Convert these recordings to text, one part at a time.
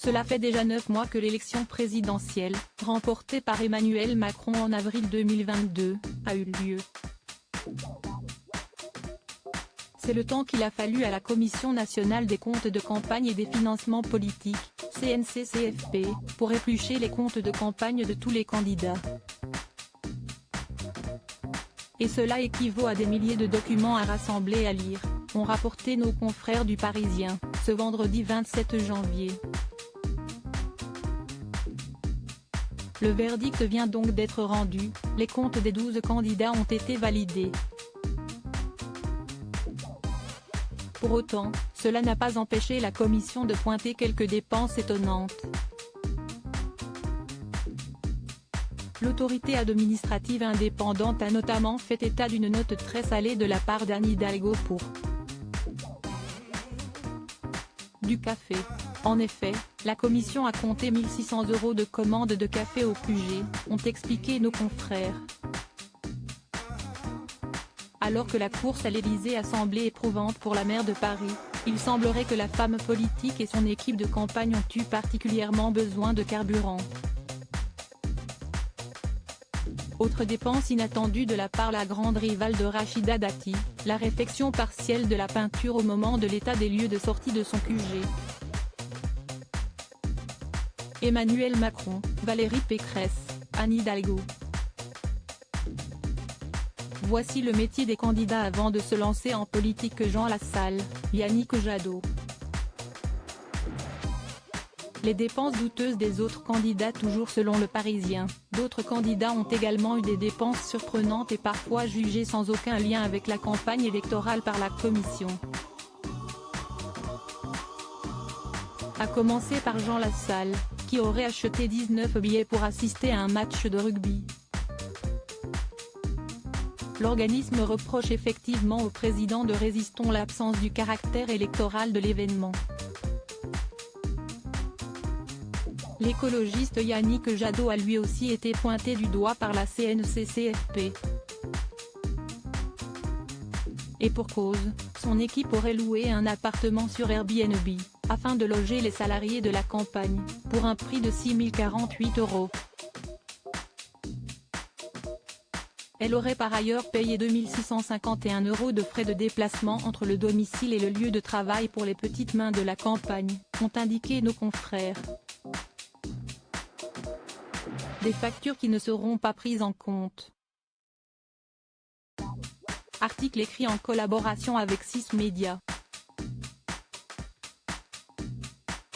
Cela fait déjà 9 mois que l'élection présidentielle, remportée par Emmanuel Macron en avril 2022, a eu lieu. C'est le temps qu'il a fallu à la Commission nationale des comptes de campagne et des financements politiques, CNCCFP, pour éplucher les comptes de campagne de tous les candidats. Et cela équivaut à des milliers de documents à rassembler et à lire, ont rapporté nos confrères du Parisien, ce vendredi 27 janvier. Le verdict vient donc d'être rendu, les comptes des 12 candidats ont été validés. Pour autant, cela n'a pas empêché la commission de pointer quelques dépenses étonnantes. L'autorité administrative indépendante a notamment fait état d'une note très salée de la part d'Anne Hidalgo pour du café. En effet, la commission a compté 1 600 € de commandes de café au QG, ont expliqué nos confrères. Alors que la course à l'Élysée a semblé éprouvante pour la maire de Paris, il semblerait que la femme politique et son équipe de campagne ont eu particulièrement besoin de carburant. Autre dépense inattendue de la part la grande rivale de Rachida Dati, la réfection partielle de la peinture au moment de l'état des lieux de sortie de son QG. Emmanuel Macron, Valérie Pécresse, Anne Hidalgo. Voici le métier des candidats avant de se lancer en politique. Jean Lassalle, Yannick Jadot. Les dépenses douteuses des autres candidats. Toujours selon Le Parisien, d'autres candidats ont également eu des dépenses surprenantes et parfois jugées sans aucun lien avec la campagne électorale par la commission. À commencer par Jean Lassalle, qui aurait acheté 19 billets pour assister à un match de rugby. L'organisme reproche effectivement au président de Résistons l'absence du caractère électoral de l'événement. L'écologiste Yannick Jadot a lui aussi été pointé du doigt par la CNCCFP. Et pour cause, son équipe aurait loué un appartement sur Airbnb, afin de loger les salariés de la campagne, pour un prix de 6 048 €. Elle aurait par ailleurs payé 2 651 € de frais de déplacement entre le domicile et le lieu de travail pour les petites mains de la campagne, ont indiqué nos confrères. Des factures qui ne seront pas prises en compte. Article écrit en collaboration avec 6 médias.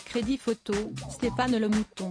Crédit photo, Stéphane Le Mouton.